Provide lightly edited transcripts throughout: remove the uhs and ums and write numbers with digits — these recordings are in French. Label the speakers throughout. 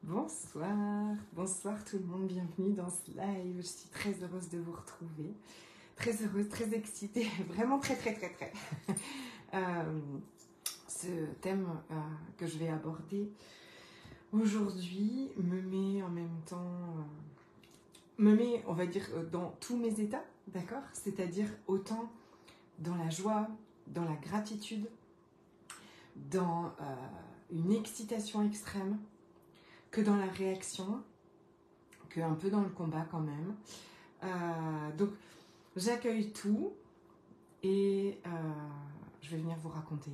Speaker 1: Bonsoir, bonsoir tout le monde, bienvenue dans ce live. Je suis très heureuse de vous retrouver, très heureuse, très excitée, vraiment très. Ce thème que je vais aborder aujourd'hui me met en même temps, on va dire, dans tous mes états, d'accord? C'est-à-dire autant dans la joie, dans la gratitude, dans une excitation extrême, que dans la réaction, que un peu dans le combat quand même. Donc j'accueille tout et je vais venir vous raconter,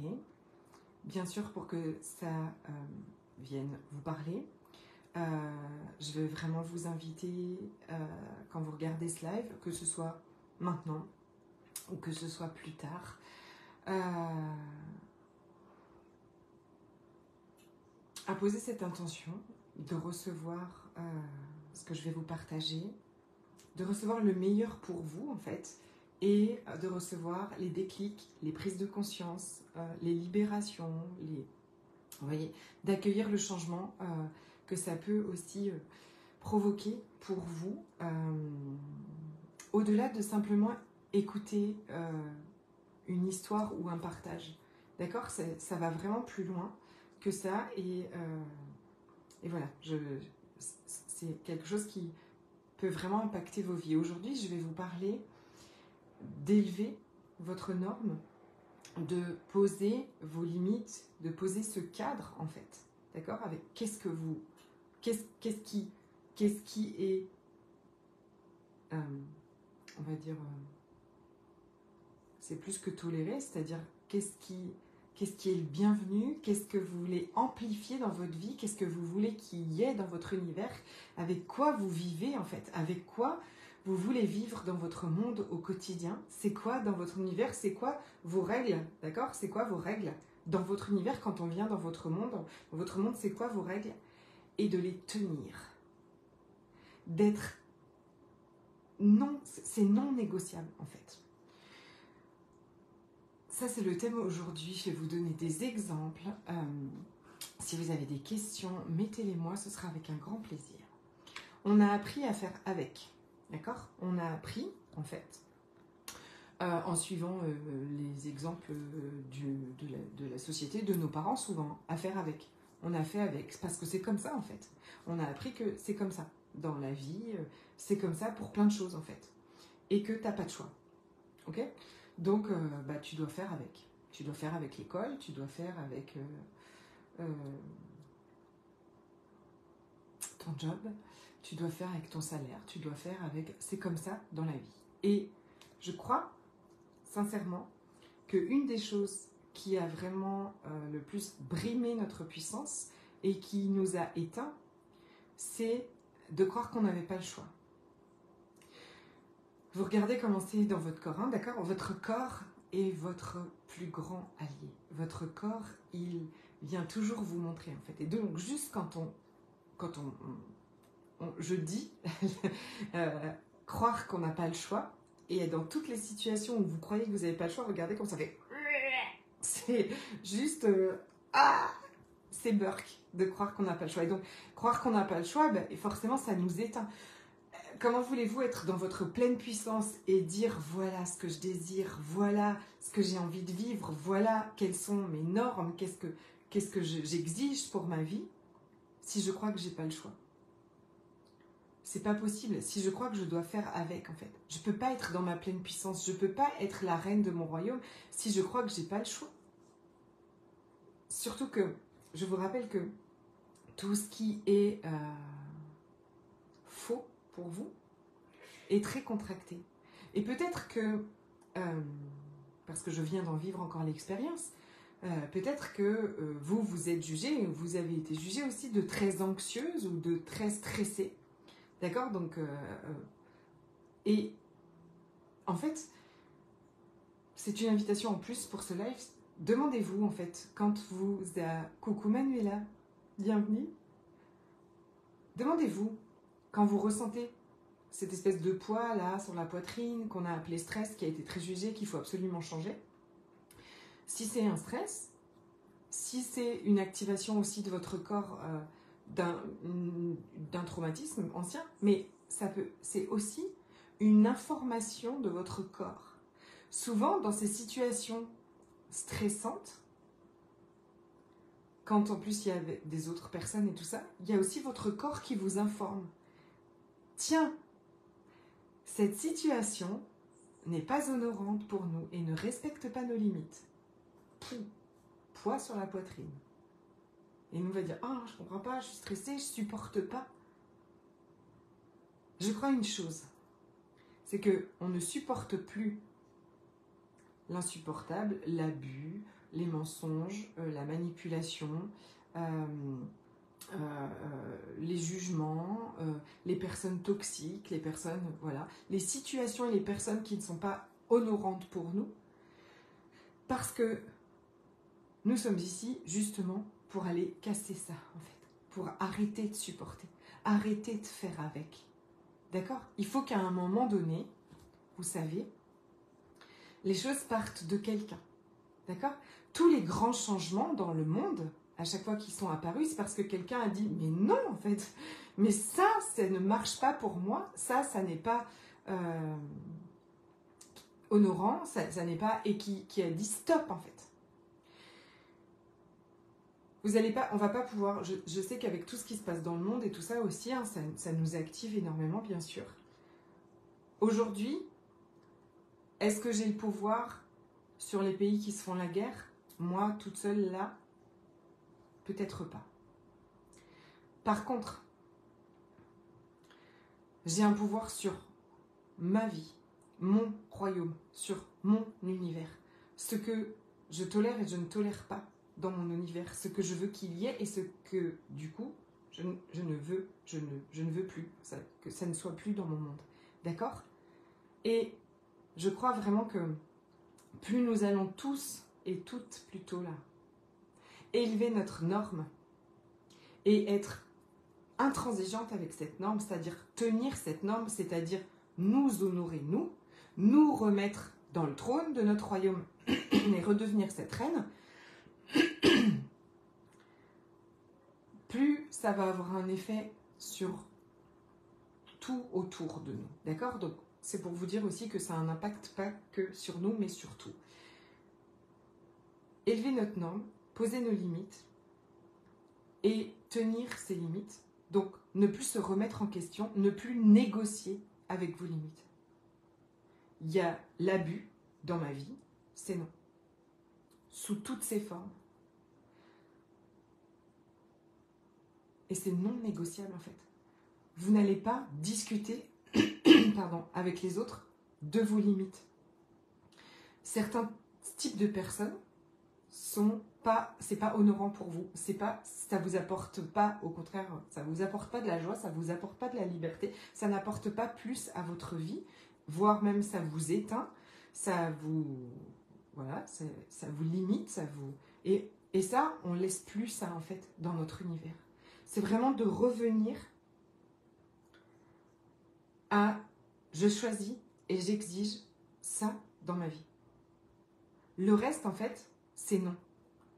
Speaker 1: bien sûr pour que ça vienne vous parler. Je vais vraiment vous inviter, quand vous regardez ce live, que ce soit maintenant ou que ce soit plus tard, à poser cette intention de recevoir ce que je vais vous partager, de recevoir le meilleur pour vous en fait, et de recevoir les déclics, les prises de conscience, les libérations, vous voyez, d'accueillir le changement que ça peut aussi provoquer pour vous, au-delà de simplement écouter une histoire ou un partage. D'accord? Ça va vraiment plus loin que ça, et voilà, c'est quelque chose qui peut vraiment impacter vos vies. Aujourd'hui, je vais vous parler d'élever votre norme, de poser vos limites, de poser ce cadre en fait, d'accord? Avec qu'est-ce qui est, on va dire, c'est plus que toléré, c'est-à-dire qu'est-ce qui est le bienvenu, qu'est-ce que vous voulez amplifier dans votre vie, qu'est-ce que vous voulez qu'il y ait dans votre univers, avec quoi vous vivez en fait, avec quoi vous voulez vivre dans votre monde au quotidien, c'est quoi dans votre univers, c'est quoi vos règles, d'accord? C'est quoi vos règles dans votre univers quand on vient dans votre monde? Dans votre monde, c'est quoi vos règles? Et de les tenir. D'être non, c'est non négociable en fait. Ça, c'est le thème aujourd'hui. Je vais vous donner des exemples. Si vous avez des questions, mettez-les-moi, ce sera avec un grand plaisir. On a appris à faire avec, d'accord? On a appris, en fait, en suivant les exemples de la société, de nos parents souvent, à faire avec. On a fait avec, parce que c'est comme ça, en fait. On a appris que c'est comme ça. Dans la vie, c'est comme ça pour plein de choses, en fait. Et que t'as pas de choix, ok? Donc, tu dois faire avec. Tu dois faire avec l'école, tu dois faire avec ton job, tu dois faire avec ton salaire, tu dois faire avec... C'est comme ça dans la vie. Et je crois, sincèrement, qu'une des choses qui a vraiment le plus brimé notre puissance et qui nous a éteints, c'est de croire qu'on n'avait pas le choix. Vous regardez comment c'est dans votre corps, hein, d'accord? Votre corps est votre plus grand allié. Votre corps, il vient toujours vous montrer, en fait. Et donc, juste quand je dis croire qu'on n'a pas le choix, et dans toutes les situations où vous croyez que vous n'avez pas le choix, regardez comme ça fait. C'est juste c'est burk de croire qu'on n'a pas le choix. Et donc, croire qu'on n'a pas le choix, et forcément, ça nous éteint. Comment voulez-vous être dans votre pleine puissance et dire voilà ce que je désire, voilà ce que j'ai envie de vivre, voilà quelles sont mes normes, qu'est-ce que j'exige pour ma vie, si je crois que j'ai pas le choix? C'est pas possible. Si je crois que je dois faire avec, en fait, je peux pas être dans ma pleine puissance, je peux pas être la reine de mon royaume si je crois que j'ai pas le choix. Surtout que je vous rappelle que tout ce qui est faux pour vous est très contracté. Et peut-être que, parce que je viens d'en vivre encore l'expérience, peut-être que vous êtes jugée, vous avez été jugée aussi de très anxieuse ou de très stressée. D'accord? Donc, et en fait, c'est une invitation en plus pour ce live. Demandez-vous, en fait, quand vous... Coucou Manuela, bienvenue. Demandez-vous, quand vous ressentez cette espèce de poids là sur la poitrine qu'on a appelé stress, qui a été très jugé, qu'il faut absolument changer, si c'est un stress, si c'est une activation aussi de votre corps d'un traumatisme ancien, mais c'est aussi une information de votre corps. Souvent, dans ces situations stressantes, quand en plus il y a des autres personnes et tout ça, il y a aussi votre corps qui vous informe. Tiens, cette situation n'est pas honorante pour nous et ne respecte pas nos limites. Poids sur la poitrine. Et nous va dire, ah, je comprends pas, je suis stressée, je supporte pas. Je crois une chose, c'est qu'on ne supporte plus l'insupportable, l'abus, les mensonges, la manipulation, les jugements, les personnes toxiques, les personnes, voilà, les situations et les personnes qui ne sont pas honorantes pour nous, parce que nous sommes ici justement pour aller casser ça, en fait, pour arrêter de supporter, arrêter de faire avec. D'accord ? Il faut qu'à un moment donné, vous savez, les choses partent de quelqu'un. D'accord ? Tous les grands changements dans le monde, à chaque fois qu'ils sont apparus, c'est parce que quelqu'un a dit « Mais non, en fait, mais ça ne marche pas pour moi, ça n'est pas honorant, ça n'est pas... » et qui a dit « Stop, en fait. » Vous allez pas, on va pas pouvoir... Je sais qu'avec tout ce qui se passe dans le monde et tout ça aussi, hein, ça nous active énormément, bien sûr. Aujourd'hui, est-ce que j'ai le pouvoir sur les pays qui se font la guerre? Moi, toute seule, là, peut-être pas. Par contre, j'ai un pouvoir sur ma vie, mon royaume, sur mon univers. Ce que je tolère et je ne tolère pas dans mon univers, ce que je veux qu'il y ait et ce que, du coup, je ne veux plus, que ça ne soit plus dans mon monde. D'accord ? Et je crois vraiment que plus nous allons tous et toutes plutôt là, élever notre norme et être intransigeante avec cette norme, c'est-à-dire tenir cette norme, c'est-à-dire nous honorer, nous remettre dans le trône de notre royaume et redevenir cette reine, plus ça va avoir un effet sur tout autour de nous. D'accord ? Donc, c'est pour vous dire aussi que ça a un impact pas que sur nous, mais sur tout. Élever notre norme, poser nos limites et tenir ces limites. Donc, ne plus se remettre en question, ne plus négocier avec vos limites. Il y a l'abus dans ma vie, c'est non. Sous toutes ses formes. Et c'est non négociable en fait. Vous n'allez pas discuter avec les autres de vos limites. Certains types de personnes c'est pas honorant pour vous. Ça vous apporte pas, au contraire, ça vous apporte pas de la joie, ça vous apporte pas de la liberté, ça n'apporte pas plus à votre vie, voire même ça vous éteint, ça vous limite, et ça, on laisse plus ça en fait dans notre univers. C'est vraiment de revenir à je choisis et j'exige ça dans ma vie. Le reste en fait, c'est non.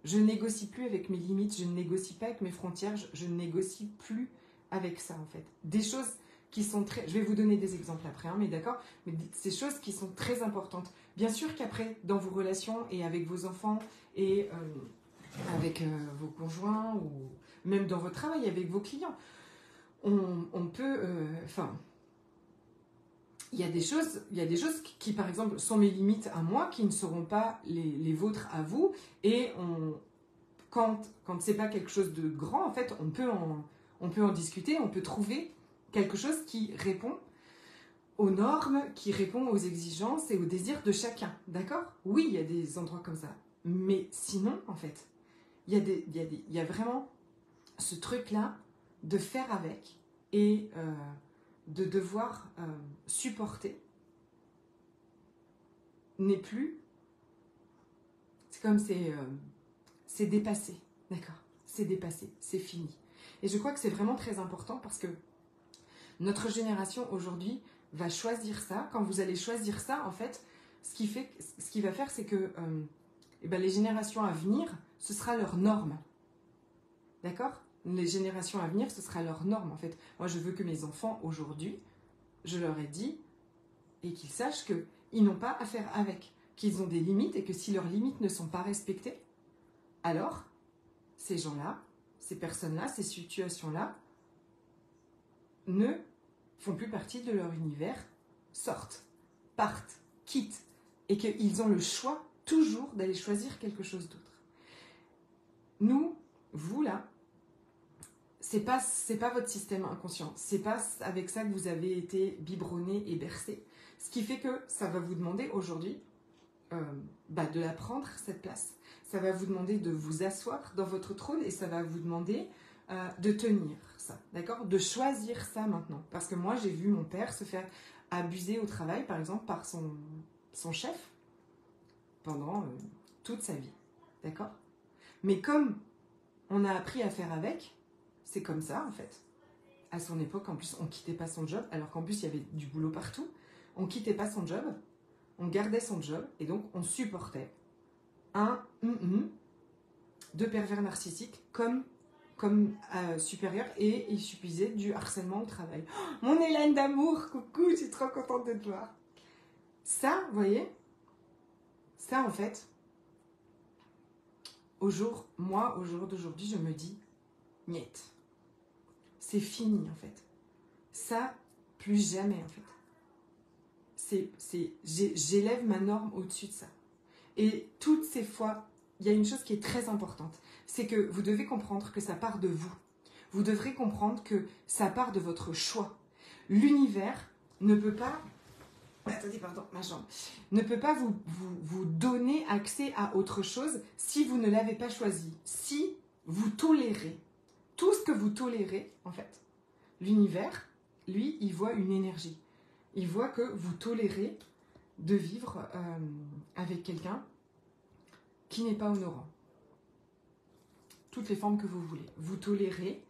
Speaker 1: Je ne négocie plus avec mes limites, je ne négocie pas avec mes frontières, je ne négocie plus avec ça en fait. Des choses qui sont très... Je vais vous donner des exemples après, hein, mais d'accord, mais ces choses qui sont très importantes. Bien sûr qu'après, dans vos relations et avec vos enfants et avec vos conjoints ou même dans votre travail avec vos clients, on peut... il y a des choses qui, par exemple, sont mes limites à moi, qui ne seront pas les vôtres à vous. Et quand c'est pas quelque chose de grand, en fait, on peut en discuter, on peut trouver quelque chose qui répond aux normes, qui répond aux exigences et aux désirs de chacun. D'accord ? Oui, il y a des endroits comme ça. Mais sinon, en fait, il y a vraiment ce truc-là de faire avec et... de devoir supporter n'est plus, c'est comme c'est dépassé, d'accord, c'est dépassé, c'est fini. Et je crois que c'est vraiment très important parce que notre génération aujourd'hui va choisir ça. Quand vous allez choisir ça, en fait, ce qui va faire, c'est que les générations à venir, ce sera leur norme, d'accord ? les générations à venir, ce sera leur norme en fait. Moi, je veux que mes enfants aujourd'hui, je leur ai dit, et qu'ils sachent qu'ils n'ont pas à faire avec, qu'ils ont des limites et que si leurs limites ne sont pas respectées, alors ces gens-là, ces personnes-là, ces situations-là ne font plus partie de leur univers, sortent, partent, quittent, et qu'ils ont le choix toujours d'aller choisir quelque chose d'autre. Nous, vous là, c'est pas votre système inconscient, c'est pas avec ça que vous avez été biberonné et bercé. Ce qui fait que ça va vous demander aujourd'hui de la prendre, cette place. Ça va vous demander de vous asseoir dans votre trône et ça va vous demander de tenir ça, d'accord? De choisir ça maintenant. Parce que moi, j'ai vu mon père se faire abuser au travail, par exemple, par son chef pendant toute sa vie, d'accord? Mais comme on a appris à faire avec, c'est comme ça, en fait. À son époque, en plus, on ne quittait pas son job, alors qu'en plus, il y avait du boulot partout. On ne quittait pas son job, on gardait son job, et donc on supportait de pervers narcissiques comme supérieur, et il suffisait du harcèlement au travail. Oh, mon Hélène d'amour, coucou, je suis trop contente de te voir. Ça, vous voyez, ça en fait, au jour d'aujourd'hui, je me dis, niet. C'est fini en fait. Ça, plus jamais en fait. J'élève ma norme au-dessus de ça. Et toutes ces fois, il y a une chose qui est très importante, c'est que vous devez comprendre que ça part de vous. Vous devrez comprendre que ça part de votre choix. L'univers ne peut pas... Attendez, pardon, ma jambe. Ne peut pas vous donner accès à autre chose si vous ne l'avez pas choisi. Si vous tolérez tout ce que vous tolérez, en fait, l'univers, lui, il voit une énergie. Il voit que vous tolérez de vivre avec quelqu'un qui n'est pas honorant. Toutes les formes que vous voulez. Vous tolérez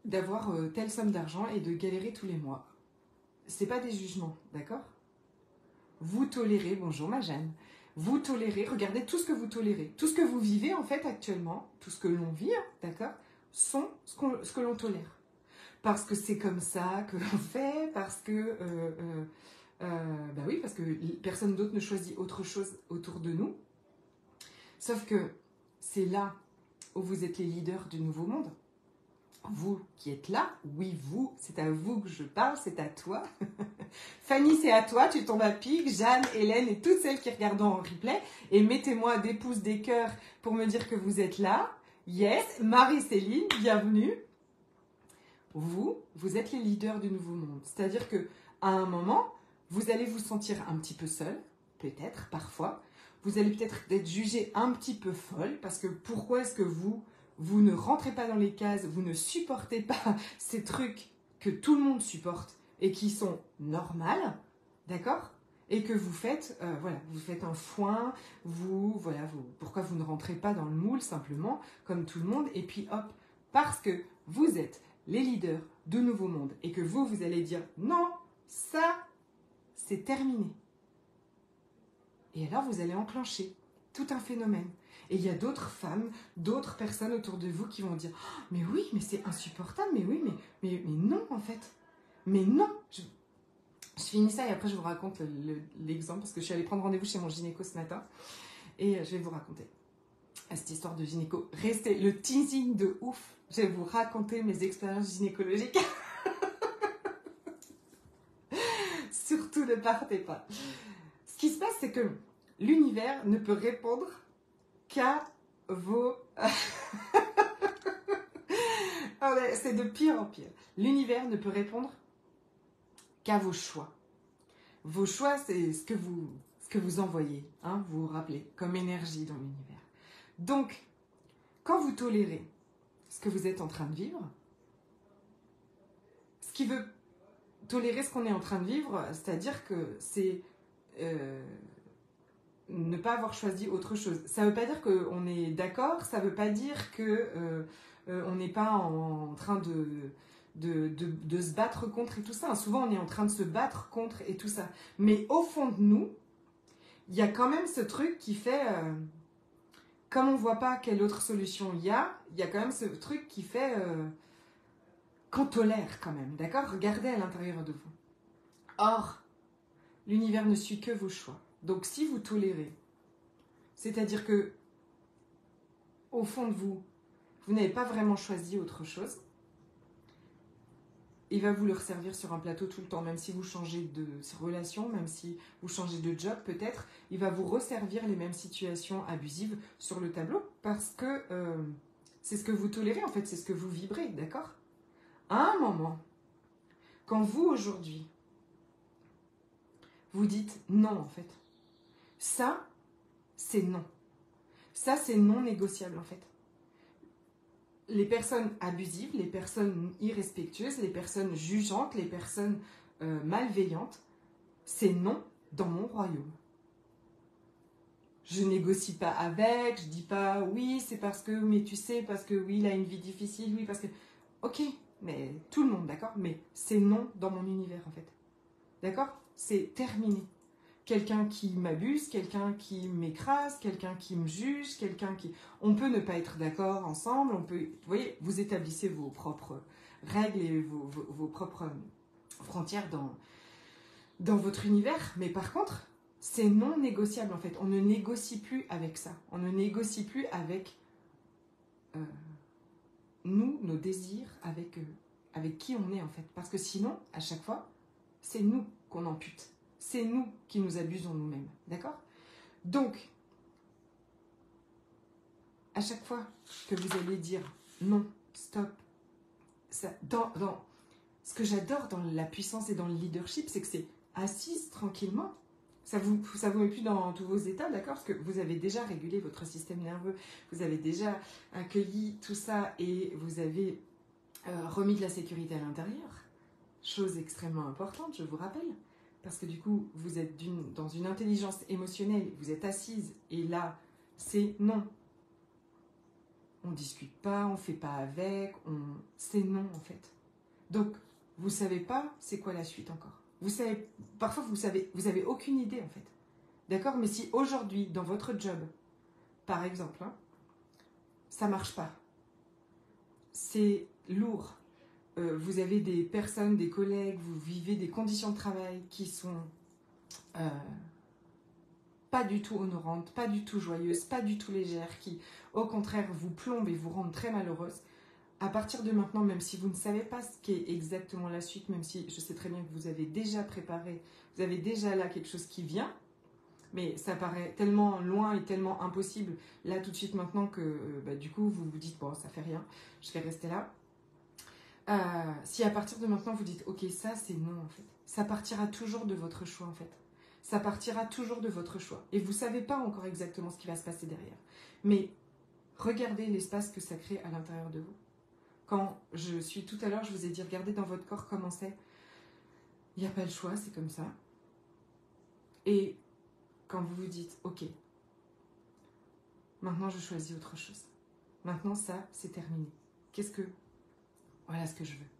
Speaker 1: d'avoir telle somme d'argent et de galérer tous les mois. C'est pas des jugements, d'accord? Vous tolérez, bonjour ma Jeanne, vous tolérez, regardez tout ce que vous tolérez. Tout ce que vous vivez en fait actuellement, tout ce que l'on vit, d'accord, sont ce que l'on tolère. Parce que c'est comme ça que l'on fait, parce que... oui, parce que personne d'autre ne choisit autre chose autour de nous. Sauf que c'est là où vous êtes les leaders du nouveau monde. Vous qui êtes là, oui vous, c'est à vous que je parle, c'est à toi. Fanny, c'est à toi, tu tombes à pic. Jeanne, Hélène et toutes celles qui regardent en replay. Et mettez-moi des pouces, des cœurs pour me dire que vous êtes là. Yes, Marie-Céline, bienvenue. Vous êtes les leaders du nouveau monde. C'est-à-dire qu'à un moment, vous allez vous sentir un petit peu seul, peut-être, parfois. Vous allez peut-être être jugé un petit peu folle, parce que pourquoi est-ce que vous ne rentrez pas dans les cases, vous ne supportez pas ces trucs que tout le monde supporte et qui sont normales, d'accord? Et que vous faites, vous faites un foin, pourquoi vous ne rentrez pas dans le moule simplement, comme tout le monde, et puis hop, parce que vous êtes les leaders de nouveau monde et que vous allez dire non, ça, c'est terminé. Et alors, vous allez enclencher tout un phénomène. Et il y a d'autres femmes, d'autres personnes autour de vous qui vont dire oh, « Mais oui, mais c'est insupportable, mais oui, mais non, en fait. Mais non !» Je finis ça et après, je vous raconte l'exemple parce que je suis allée prendre rendez-vous chez mon gynéco ce matin et je vais vous raconter cette histoire de gynéco. Restez, le teasing de ouf. Je vais vous raconter mes expériences gynécologiques. Surtout, ne partez pas. Ce qui se passe, c'est que l'univers ne peut répondre qu'à vos... c'est de pire en pire. L'univers ne peut répondre qu'à vos choix. Vos choix, c'est ce que vous envoyez, hein, vous vous rappelez, comme énergie dans l'univers. Donc, quand vous tolérez ce que vous êtes en train de vivre, ce qui veut tolérer ce qu'on est en train de vivre, c'est-à-dire que c'est ne pas avoir choisi autre chose. Ça ne veut pas dire qu'on est d'accord, ça ne veut pas dire qu'on n'est pas en train de se battre contre et tout ça. Souvent, on est en train de se battre contre et tout ça. Mais au fond de nous, il y a quand même ce truc qui fait comme on ne voit pas quelle autre solution il y a quand même ce truc qui fait qu'on tolère quand même, d'accord? Regardez à l'intérieur de vous. Or, l'univers ne suit que vos choix. Donc si vous tolérez, c'est-à-dire que au fond de vous, vous n'avez pas vraiment choisi autre chose, il va vous le resservir sur un plateau tout le temps, même si vous changez de relation, même si vous changez de job peut-être, il va vous resservir les mêmes situations abusives sur le tableau, parce que c'est ce que vous tolérez en fait, c'est ce que vous vibrez, d'accord? À un moment, quand vous aujourd'hui, vous dites non en fait, ça c'est non. Ça c'est non négociable en fait. Les personnes abusives, les personnes irrespectueuses, les personnes jugeantes, les personnes malveillantes, c'est non dans mon royaume. Je négocie pas avec, je dis pas oui, c'est parce que, mais tu sais, parce que oui, il a une vie difficile, oui, parce que... Ok, mais tout le monde, d'accord? Mais c'est non dans mon univers en fait. D'accord? C'est terminé. Quelqu'un qui m'abuse, quelqu'un qui m'écrase, quelqu'un qui me juge, quelqu'un qui... On peut ne pas être d'accord ensemble, on peut... Vous voyez, vous établissez vos propres règles et vos propres frontières dans votre univers, mais par contre, c'est non négociable en fait. On ne négocie plus avec ça. On ne négocie plus avec nous, nos désirs, avec qui on est en fait. Parce que sinon, à chaque fois, c'est nous qu'on ampute. C'est nous qui nous abusons nous-mêmes, d'accord? Donc, à chaque fois que vous allez dire non, stop, ça, ce que j'adore dans la puissance et dans le leadership, c'est que c'est assise tranquillement. Ça vous met plus dans tous vos états, d'accord? Parce que vous avez déjà régulé votre système nerveux, vous avez déjà accueilli tout ça et vous avez remis de la sécurité à l'intérieur. Chose extrêmement importante, je vous rappelle. Parce que du coup, vous êtes dans une intelligence émotionnelle, vous êtes assise, et là, c'est non. On ne discute pas, on ne fait pas avec, c'est non en fait. Donc, vous ne savez pas c'est quoi la suite encore. Vous savez, parfois vous avez aucune idée en fait. D'accord? Mais si aujourd'hui, dans votre job, par exemple, ça ne marche pas, c'est lourd, vous avez des personnes, des collègues, vous vivez des conditions de travail qui sont pas du tout honorantes, pas du tout joyeuses, pas du tout légères, qui au contraire vous plombent et vous rendent très malheureuse, à partir de maintenant, même si vous ne savez pas ce qu'est exactement la suite, même si je sais très bien que vous avez déjà préparé, vous avez déjà là quelque chose qui vient, mais ça paraît tellement loin et tellement impossible, là tout de suite maintenant que du coup vous vous dites, bon ça fait rien, je vais rester là. Si à partir de maintenant vous dites, ok ça c'est non en fait, ça partira toujours de votre choix en fait. Ça partira toujours de votre choix. Et vous ne savez pas encore exactement ce qui va se passer derrière. Mais regardez l'espace que ça crée à l'intérieur de vous. Quand je suis tout à l'heure, je vous ai dit, regardez dans votre corps comment c'est. Il n'y a pas le choix, c'est comme ça. Et quand vous vous dites, ok, maintenant je choisis autre chose. Maintenant ça, c'est terminé. Voilà ce que je veux.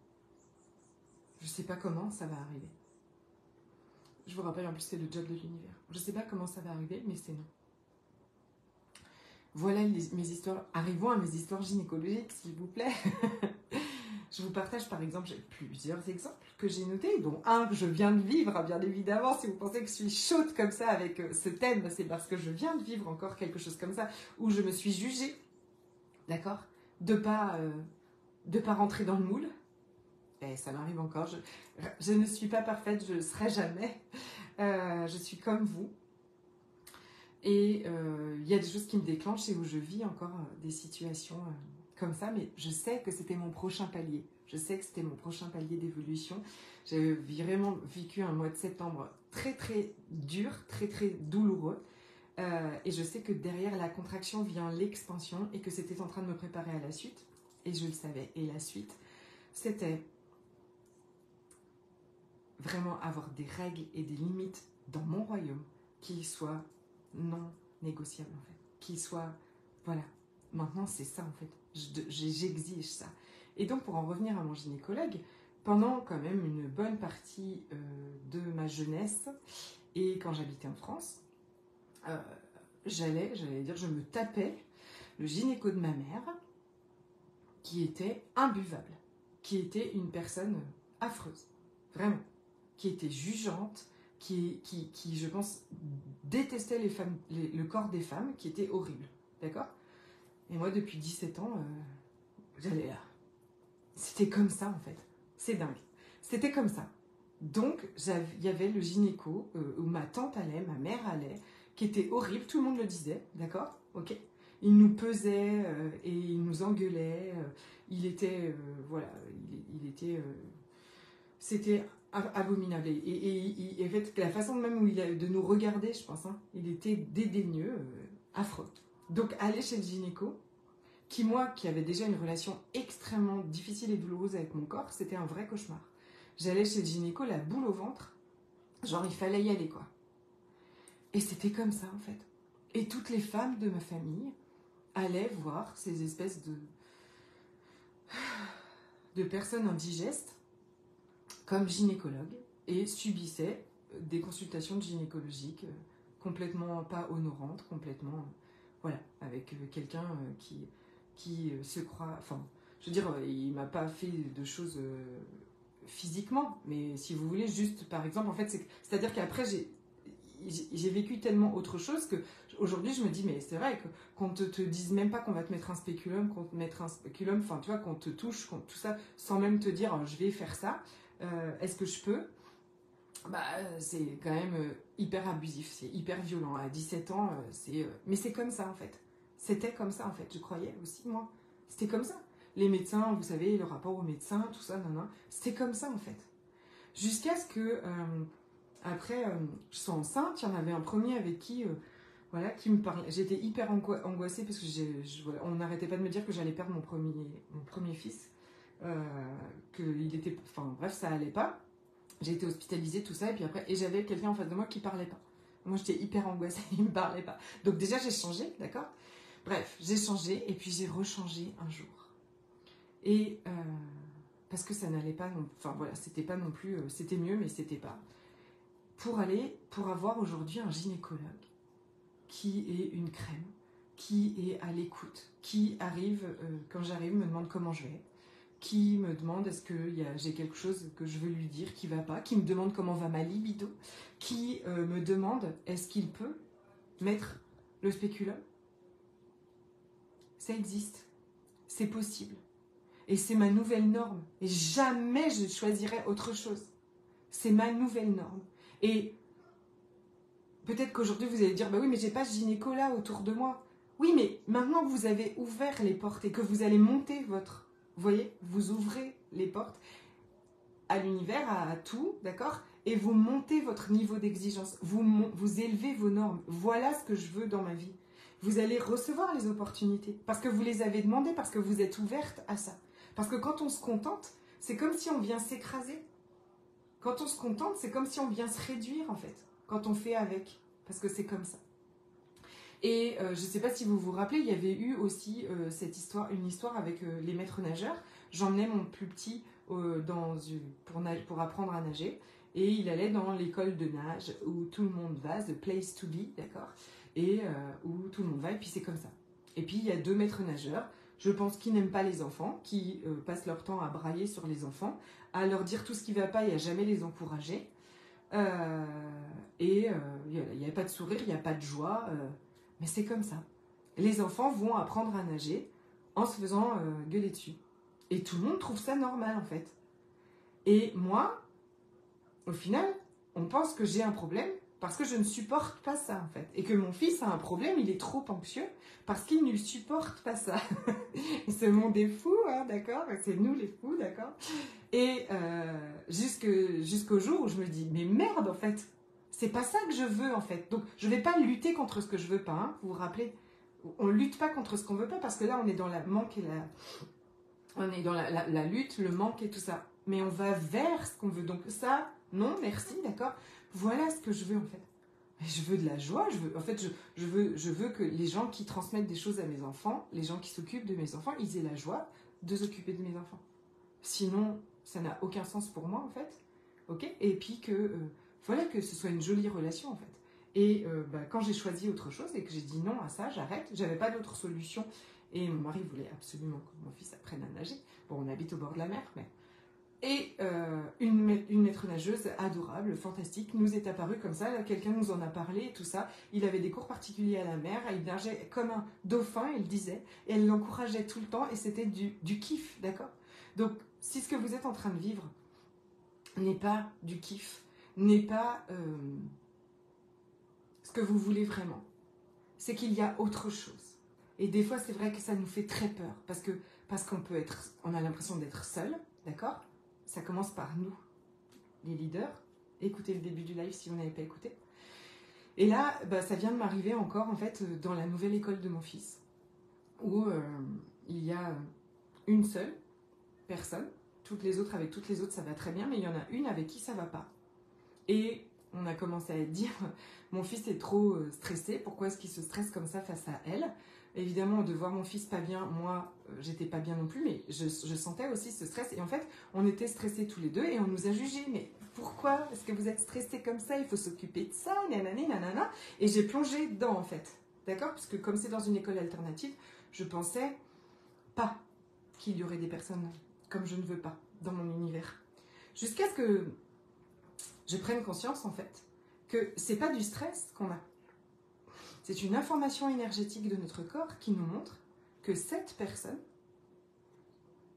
Speaker 1: Je ne sais pas comment ça va arriver. Je vous rappelle, en plus, c'est le job de l'univers. Je ne sais pas comment ça va arriver, mais c'est non. Voilà mes histoires. Arrivons à mes histoires gynécologiques, s'il vous plaît. Je vous partage, par exemple, j'ai plusieurs exemples que j'ai notés, dont un que je viens de vivre, bien évidemment. Si vous pensez que je suis chaude comme ça avec ce thème, c'est parce que je viens de vivre encore quelque chose comme ça, où je me suis jugée, d'accord, de pas rentrer dans le moule. Et ça m'arrive encore. Je ne suis pas parfaite, je ne serai jamais. Je suis comme vous. Et il y a des choses qui me déclenchent et où je vis encore des situations comme ça, mais je sais que c'était mon prochain palier. Je sais que c'était mon prochain palier d'évolution. J'ai vraiment vécu un mois de septembre très très dur, très très douloureux. Et je sais que derrière la contraction vient l'expansion et que c'était en train de me préparer à la suite. Et je le savais. Et la suite, c'était vraiment avoir des règles et des limites dans mon royaume qui soient non négociables en fait. Qui soient, voilà, maintenant c'est ça en fait. J'exige ça. Et donc pour en revenir à mon gynécologue, pendant quand même une bonne partie de ma jeunesse et quand j'habitais en France, je me tapais le gynéco de ma mère, qui était imbuvable, qui était une personne affreuse, vraiment, qui était jugeante, qui je pense, détestait les femmes, le corps des femmes, qui était horrible, d'accord? Et moi, depuis 17 ans, j'allais là. C'était comme ça, en fait. C'est dingue. C'était comme ça. Donc, il y avait le gynéco, où ma tante allait, ma mère allait, qui était horrible, tout le monde le disait, d'accord? Ok. Il nous pesait et il nous engueulait. Il était, voilà, il était... c'était abominable. Et en fait, la façon même où de nous regarder, je pense, hein, il était dédaigneux, affreux. Donc, aller chez le gynéco, qui avait déjà une relation extrêmement difficile et douloureuse avec mon corps, c'était un vrai cauchemar. J'allais chez le gynéco, la boule au ventre, genre il fallait y aller, quoi. Et c'était comme ça, en fait. Et toutes les femmes de ma famille allaient voir ces espèces de personnes indigestes comme gynécologues et subissaient des consultations gynécologiques complètement pas honorantes, complètement, voilà, avec quelqu'un qui se croit... Enfin, je veux dire, il m'a pas fait de choses physiquement, mais si vous voulez, juste par exemple, en fait, c'est-à-dire qu'après, j'ai vécu tellement autre chose que aujourd'hui je me dis, mais c'est vrai qu'on te dise même pas qu'on va te mettre un spéculum, qu'on te mettre un spéculum, enfin tu vois, qu'on te touche, tout ça, sans même te dire je vais faire ça, est-ce que je peux? Bah, c'est quand même hyper abusif, c'est hyper violent. À 17 ans, mais c'est comme ça en fait. C'était comme ça en fait, je croyais aussi moi. C'était comme ça. Les médecins, vous savez, le rapport aux médecins, tout ça, non, c'était comme ça en fait. Jusqu'à ce que, après, je sois enceinte, il y en avait un premier avec qui, voilà, qui me parlait. J'étais hyper angoissée parce que voilà, on n'arrêtait pas de me dire que j'allais perdre mon premier fils. Qu'il était, enfin bref, ça allait pas. J'ai été hospitalisée, tout ça, et puis après, et j'avais quelqu'un en face de moi qui parlait pas. Moi, j'étais hyper angoissée, il me parlait pas. Donc déjà, j'ai changé, d'accord? Bref, j'ai changé, et puis j'ai rechangé un jour. Et parce que ça n'allait pas, enfin voilà, c'était pas non plus, c'était mieux, mais c'était pas. Pour avoir aujourd'hui un gynécologue qui est une crème, qui est à l'écoute, qui arrive, quand j'arrive, me demande comment je vais, qui me demande est-ce que j'ai quelque chose que je veux lui dire qui va pas, qui me demande comment va ma libido, qui me demande est-ce qu'il peut mettre le spéculum. Ça existe, c'est possible. Et c'est ma nouvelle norme. Et jamais je choisirai autre chose. C'est ma nouvelle norme. Et peut-être qu'aujourd'hui vous allez dire bah oui mais j'ai pas ce gynéco là autour de moi. Oui mais maintenant que vous avez ouvert les portes et que vous allez monter votre... Vous voyez, vous ouvrez les portes à l'univers, à tout, d'accord? Et vous montez votre niveau d'exigence, vous élevez vos normes. Voilà ce que je veux dans ma vie. Vous allez recevoir les opportunités parce que vous les avez demandées, parce que vous êtes ouverte à ça. Parce que quand on se contente, c'est comme si on vient s'écraser. Quand on se contente, c'est comme si on vient se réduire en fait. Quand on fait avec, parce que c'est comme ça. Et je ne sais pas si vous vous rappelez, il y avait eu aussi une histoire avec les maîtres nageurs. J'emmenais mon plus petit pour apprendre à nager. Et il allait dans l'école de nage où tout le monde va, the place to be, d'accord? Et où tout le monde va, et puis c'est comme ça. Et puis il y a 2 maîtres nageurs, je pense, qui n'aiment pas les enfants, qui passent leur temps à brailler sur les enfants, à leur dire tout ce qui ne va pas et à jamais les encourager. Il n'y a pas de sourire, il n'y a pas de joie... Mais c'est comme ça. Les enfants vont apprendre à nager en se faisant gueuler dessus. Et tout le monde trouve ça normal, en fait. Et moi, au final, on pense que j'ai un problème parce que je ne supporte pas ça, en fait. Et que mon fils a un problème, il est trop anxieux parce qu'il ne supporte pas ça. Ce monde est fou, hein, d'accord? C'est nous les fous, d'accord? Et jusqu'au jour où je me dis, mais merde, en fait. C'est pas ça que je veux en fait. Donc je vais pas lutter contre ce que je veux pas. Hein. Vous vous rappelez, on lutte pas contre ce qu'on veut pas parce que là on est dans la manque et on est dans la lutte, le manque et tout ça. Mais on va vers ce qu'on veut. Donc ça, non, merci, d'accord. Voilà ce que je veux en fait. Je veux de la joie. Je veux que les gens qui transmettent des choses à mes enfants, les gens qui s'occupent de mes enfants, ils aient la joie de s'occuper de mes enfants. Sinon, ça n'a aucun sens pour moi en fait. Ok. Et puis que voilà, que ce soit une jolie relation en fait. Et quand j'ai choisi autre chose et que j'ai dit non à ça, j'arrête, j'avais pas d'autre solution. Et mon mari voulait absolument que mon fils apprenne à nager. Bon, on habite au bord de la mer, mais... Et une maître nageuse adorable, fantastique, nous est apparue comme ça, quelqu'un nous en a parlé, tout ça. Il avait des cours particuliers à la mer, il nageait comme un dauphin, il disait, et elle l'encourageait tout le temps, et c'était du kiff, d'accord? Donc, si ce que vous êtes en train de vivre n'est pas du kiff, n'est pas ce que vous voulez vraiment, c'est qu'il y a autre chose. Et des fois, c'est vrai que ça nous fait très peur, parce qu'on peut être, on a l'impression d'être seul, d'accord? Ça commence par nous, les leaders. Écoutez le début du live si vous n'avez pas écouté. Et là, ça vient de m'arriver encore, en fait, dans la nouvelle école de mon fils, où il y a une seule personne. Avec toutes les autres, ça va très bien, mais il y en a une avec qui ça va pas. Et on a commencé à dire, mon fils est trop stressé, pourquoi est-ce qu'il se stresse comme ça face à elle? Évidemment, de voir mon fils pas bien, moi, j'étais pas bien non plus, mais je sentais aussi ce stress. Et en fait, on était stressés tous les deux et on nous a jugés. Mais pourquoi est-ce que vous êtes stressés comme ça? Il faut s'occuper de ça, nanani, nanana. Et j'ai plongé dedans, en fait. D'accord? Parce que comme c'est dans une école alternative, je pensais pas qu'il y aurait des personnes comme je ne veux pas dans mon univers. Jusqu'à ce que je prenne conscience, en fait, que c'est pas du stress qu'on a. C'est une information énergétique de notre corps qui nous montre que cette personne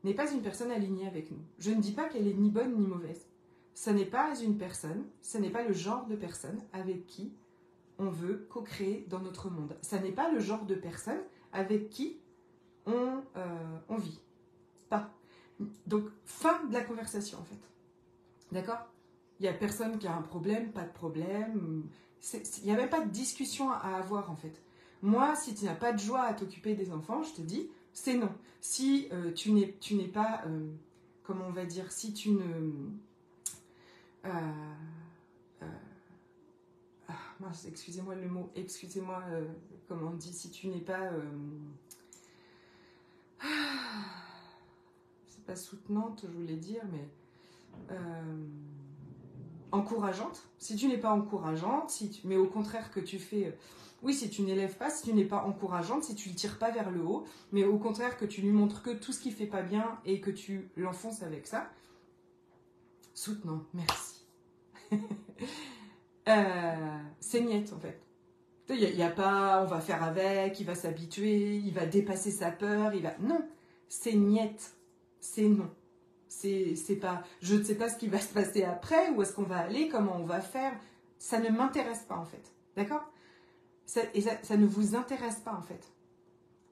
Speaker 1: n'est pas une personne alignée avec nous. Je ne dis pas qu'elle est ni bonne ni mauvaise. Ce n'est pas une personne, ce n'est pas le genre de personne avec qui on veut co-créer dans notre monde. Ce n'est pas le genre de personne avec qui on vit. Pas. Donc, fin de la conversation en fait. D'accord? Il n'y a personne qui a un problème, pas de problème. Il n'y a même pas de discussion à avoir en fait. Moi, si tu n'as pas de joie à t'occuper des enfants, je te dis, c'est non. Si tu n'es pas, comment on va dire, si tu ne... mince, excusez-moi le mot, excusez-moi, comment on dit, si tu n'es pas... c'est pas soutenante, je voulais dire, mais... encourageante, si tu n'es pas encourageante, mais au contraire que tu fais, oui, si tu n'élèves pas, si tu n'es pas encourageante, si tu ne le tires pas vers le haut, mais au contraire que tu lui montres que tout ce qui fait pas bien et que tu l'enfonces avec ça, soutenant, merci. C'est niette en fait. Il n'y a pas, on va faire avec, il va s'habituer, il va dépasser sa peur, non, c'est niette, c'est non. C'est pas, je ne sais pas ce qui va se passer après, où est-ce qu'on va aller, comment on va faire. Ça ne m'intéresse pas en fait. D'accord? Ça ne vous intéresse pas en fait.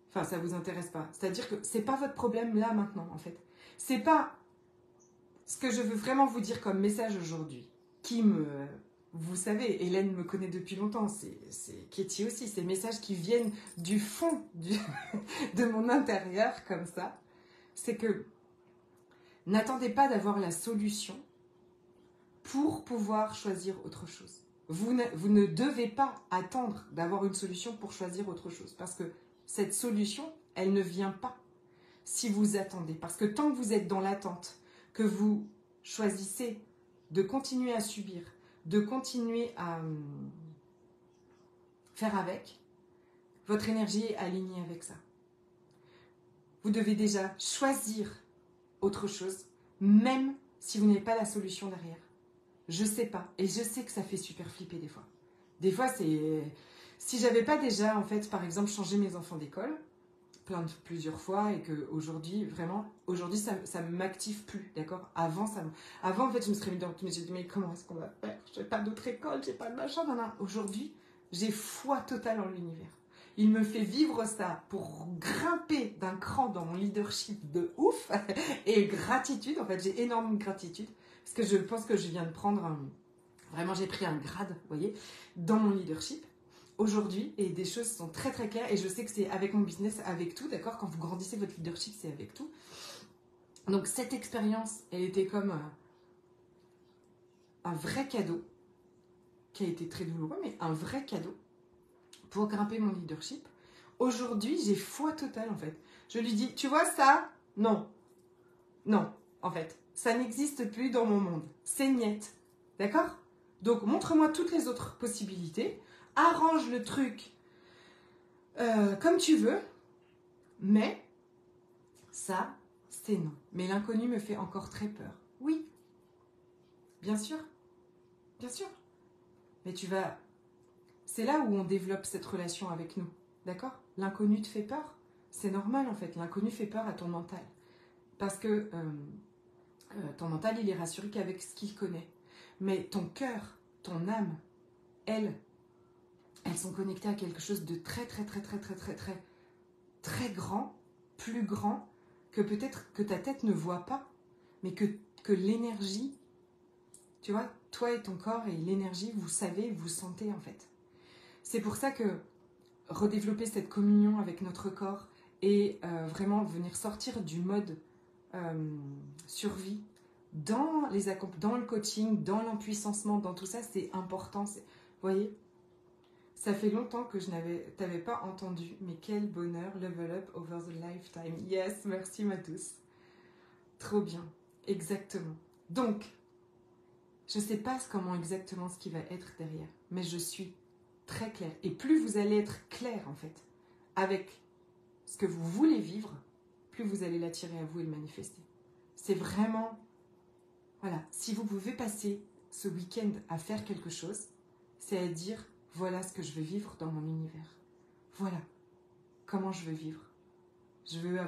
Speaker 1: Enfin, ça vous intéresse pas. C'est-à-dire que c'est pas votre problème là maintenant en fait. C'est pas ce que je veux vraiment vous dire comme message aujourd'hui. Vous savez, Hélène me connaît depuis longtemps, c'est Katie aussi, ces messages qui viennent du fond de mon intérieur comme ça. C'est que n'attendez pas d'avoir la solution pour pouvoir choisir autre chose. Vous ne devez pas attendre d'avoir une solution pour choisir autre chose. Parce que cette solution, elle ne vient pas si vous attendez. Parce que tant que vous êtes dans l'attente, que vous choisissez de continuer à subir, de continuer à faire avec, votre énergie est alignée avec ça. Vous devez déjà choisir autre chose, même si vous n'avez pas la solution derrière. Je sais pas, et je sais que ça fait super flipper des fois. Des fois, c'est... Si j'avais pas déjà, en fait, par exemple, changé mes enfants d'école, plusieurs fois, et que aujourd'hui, vraiment, aujourd'hui, ça ne m'active plus, d'accord? Avant, en fait, je me serais mis dans le... J'ai dit, mais comment est-ce qu'on va faire? Je n'ai pas d'autre école, j'ai pas de machin, non. Aujourd'hui, j'ai foi totale en l'univers. Il me fait vivre ça pour grimper d'un cran dans mon leadership de ouf et gratitude. En fait, j'ai énormément de gratitude parce que je pense que je viens de prendre vraiment, j'ai pris un grade, vous voyez, dans mon leadership aujourd'hui et des choses sont très très claires et je sais que c'est avec mon business, avec tout, d'accord? Quand vous grandissez votre leadership, c'est avec tout. Donc cette expérience, elle était comme un vrai cadeau qui a été très douloureux, mais un vrai cadeau pour grimper mon leadership. Aujourd'hui, j'ai foi totale en fait. Je lui dis, tu vois ça? Non. Non, en fait. Ça n'existe plus dans mon monde. C'est niette. D'accord? Donc, montre-moi toutes les autres possibilités. arrange le truc comme tu veux, mais ça, c'est non. Mais l'inconnu me fait encore très peur. Oui, bien sûr, bien sûr. Mais tu vas... C'est là où on développe cette relation avec nous, d'accord? L'inconnu te fait peur. C'est normal en fait, l'inconnu fait peur à ton mental. Parce que ton mental, il est rassuré qu'avec ce qu'il connaît. Mais ton cœur, ton âme, elles sont connectées à quelque chose de très, très, très, très, très, très, très, très grand, plus grand, que peut-être que ta tête ne voit pas, mais que l'énergie, tu vois, toi et ton corps et l'énergie, vous savez, vous sentez en fait. C'est pour ça que redévelopper cette communion avec notre corps et vraiment venir sortir du mode survie dans le coaching, dans l'empuissancement, dans tout ça, c'est important. Vous voyez, ça fait longtemps que je t'avais pas entendu, mais quel bonheur, level up over the lifetime. Yes, merci Mathus. Trop bien, exactement. Donc, je sais pas comment exactement ce qui va être derrière, mais je suis très claire. Et plus vous allez être clair en fait avec ce que vous voulez vivre, plus vous allez l'attirer à vous et le manifester. C'est vraiment, voilà, si vous pouvez passer ce week-end à faire quelque chose, c'est à dire, voilà ce que je veux vivre dans mon univers. Voilà comment je veux vivre. Je veux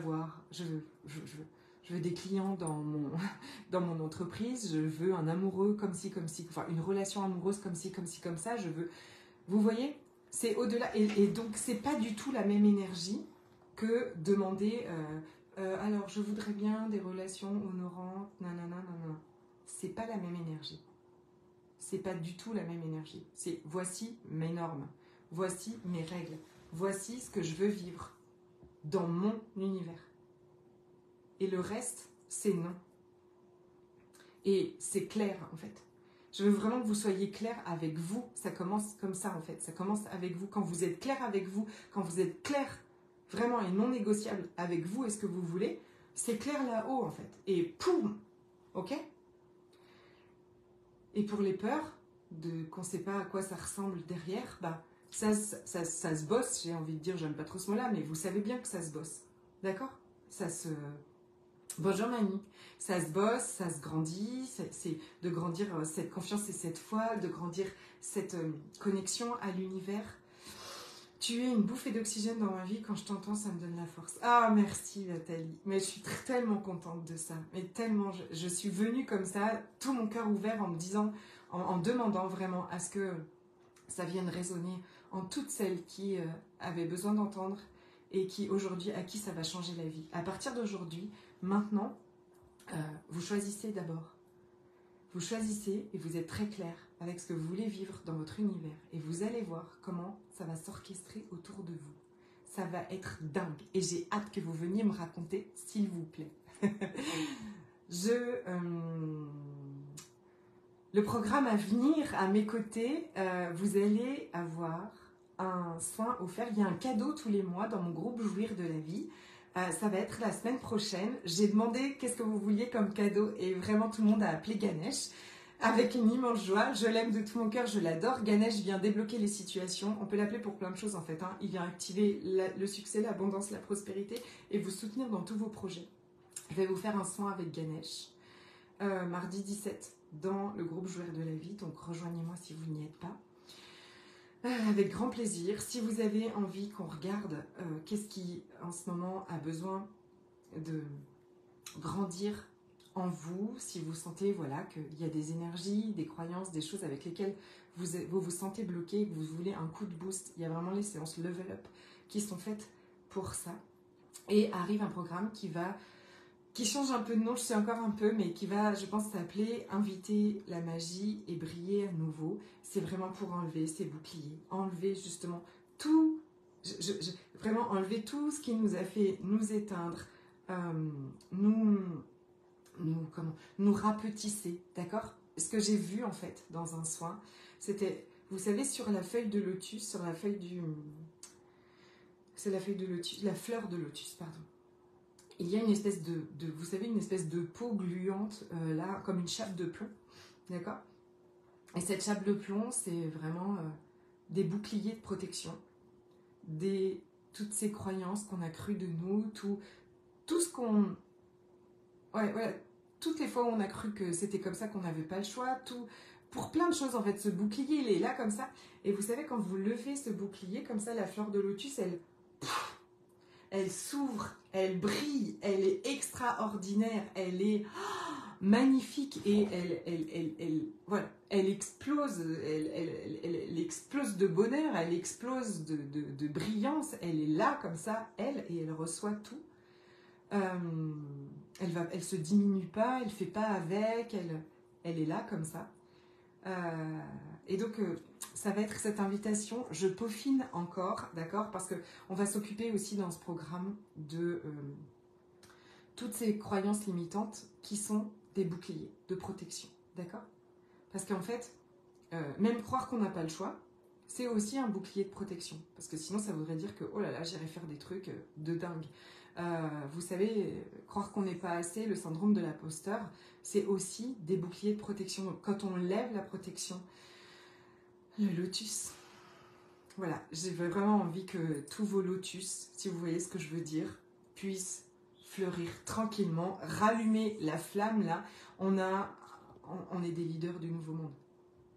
Speaker 1: des clients dans mon entreprise, je veux un amoureux comme ci, enfin une relation amoureuse comme ci, comme ça, je veux... Vous voyez, c'est au-delà, et donc c'est pas du tout la même énergie que demander alors je voudrais bien des relations honorantes, nanana, nanana. C'est pas la même énergie. C'est pas du tout la même énergie. C'est voici mes normes, voici mes règles, voici ce que je veux vivre dans mon univers. Et le reste, c'est non. Et c'est clair en fait. Je veux vraiment que vous soyez clair avec vous. Ça commence comme ça en fait. Ça commence avec vous. Quand vous êtes clair avec vous, quand vous êtes clair vraiment et non négociable avec vous et ce que vous voulez, c'est clair là-haut en fait. Et poum, ok? Et pour les peurs, qu'on ne sait pas à quoi ça ressemble derrière, bah, ça se bosse, j'ai envie de dire, j'aime pas trop ce mot-là, mais vous savez bien que ça se bosse. D'accord? Ça se... Bonjour mamie. Ça se bosse, ça se grandit, c'est de grandir cette confiance et cette foi, de grandir cette connexion à l'univers. Tu es une bouffée d'oxygène dans ma vie, quand je t'entends, ça me donne la force. Ah, merci Nathalie, mais je suis tellement contente de ça, mais tellement, je suis venue comme ça, tout mon cœur ouvert en me disant, en demandant vraiment à ce que ça vienne résonner en toutes celles qui avaient besoin d'entendre et qui aujourd'hui, à qui ça va changer la vie. À partir d'aujourd'hui, maintenant, vous choisissez d'abord. Vous choisissez et vous êtes très clair avec ce que vous voulez vivre dans votre univers. Et vous allez voir comment ça va s'orchestrer autour de vous. Ça va être dingue. Et j'ai hâte que vous veniez me raconter, s'il vous plaît. Le programme à venir, à mes côtés, vous allez avoir un soin offert. Il y a un cadeau tous les mois dans mon groupe Jouir de la vie. Ça va être la semaine prochaine. J'ai demandé qu'est-ce que vous vouliez comme cadeau et vraiment tout le monde a appelé Ganesh avec une immense joie. Je l'aime de tout mon cœur, je l'adore. Ganesh vient débloquer les situations. On peut l'appeler pour plein de choses en fait. Hein. Il vient activer le succès, l'abondance, la prospérité et vous soutenir dans tous vos projets. Je vais vous faire un soin avec Ganesh mardi 17 dans le groupe Jouir de la vie. Donc rejoignez-moi si vous n'y êtes pas. Avec grand plaisir. Si vous avez envie qu'on regarde qu'est-ce qui en ce moment a besoin de grandir en vous, si vous sentez voilà, qu'il y a des énergies, des croyances, des choses avec lesquelles vous sentez bloqué, que vous voulez un coup de boost, il y a vraiment les séances Level Up qui sont faites pour ça. Et arrive un programme qui change un peu de nom, je sais encore un peu, mais qui va, je pense, s'appeler Inviter la magie et briller à nouveau. C'est vraiment pour enlever ces boucliers, enlever justement tout, vraiment enlever tout ce qui nous a fait nous éteindre, nous rapetisser, d'accord? Ce que j'ai vu en fait dans un soin, c'était, vous savez, sur la feuille de lotus, sur la feuille du... C'est la feuille de lotus, la fleur de lotus, pardon. Il y a une espèce vous savez, une espèce de peau gluante, là, comme une chape de plomb, d'accord? Et cette chape de plomb, c'est vraiment des boucliers de protection, toutes ces croyances qu'on a crues de nous, tout ce qu'on... Ouais, toutes les fois où on a cru que c'était comme ça, qu'on n'avait pas le choix, pour plein de choses en fait, ce bouclier il est là comme ça, et vous savez quand vous levez ce bouclier comme ça, la fleur de lotus elle s'ouvre, elle brille, elle est extraordinaire, elle est magnifique et elle explose, elle explose de bonheur, elle explose de brillance, elle est là comme ça, et elle reçoit tout. Elle se diminue pas, elle fait pas avec, elle est là comme ça. Et donc ça va être cette invitation, je peaufine encore, d'accord, parce qu'on va s'occuper aussi dans ce programme de toutes ces croyances limitantes qui sont des boucliers de protection, d'accord? Parce qu'en fait, même croire qu'on n'a pas le choix, c'est aussi un bouclier de protection, parce que sinon ça voudrait dire que oh là là, j'irai faire des trucs de dingue. Vous savez, croire qu'on n'est pas assez, le syndrome de l'imposteur, c'est aussi des boucliers de protection. Donc quand on lève la protection, le lotus, voilà, j'ai vraiment envie que tous vos lotus, si vous voyez ce que je veux dire, puissent fleurir tranquillement, rallumer la flamme là. On est des leaders du nouveau monde,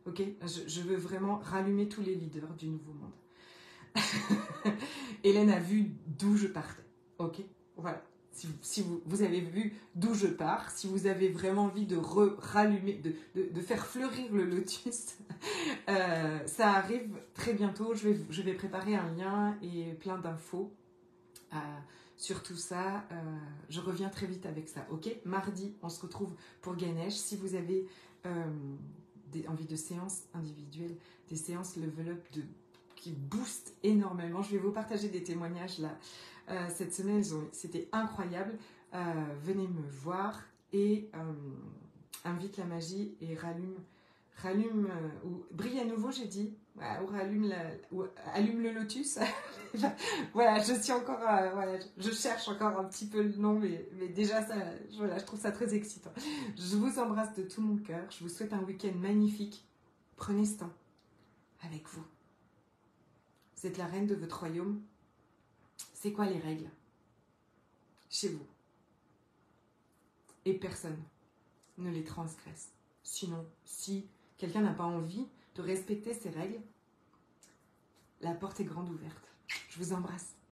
Speaker 1: ok? Je veux vraiment rallumer tous les leaders du nouveau monde. Hélène a vu d'où je partais, ok? Voilà. Si vous avez vu d'où je pars, si vous avez vraiment envie de rallumer, de faire fleurir le lotus, ça arrive très bientôt. Je vais préparer un lien et plein d'infos sur tout ça. Je reviens très vite avec ça, ok? Mardi, on se retrouve pour Ganesh. Si vous avez envie de séances individuelles, des séances level up qui boostent énormément, je vais vous partager des témoignages là. Cette semaine, c'était incroyable. Venez me voir et invite la magie et rallume ou brille à nouveau, j'ai dit, ou allume le lotus. Voilà, je suis encore, voilà, je cherche encore un petit peu le nom, mais déjà ça, voilà, je trouve ça très excitant. Je vous embrasse de tout mon cœur. Je vous souhaite un week-end magnifique. Prenez ce temps avec vous. Vous êtes la reine de votre royaume. C'est quoi les règles chez vous? Et personne ne les transgresse. Sinon, si quelqu'un n'a pas envie de respecter ces règles, la porte est grande ouverte. Je vous embrasse.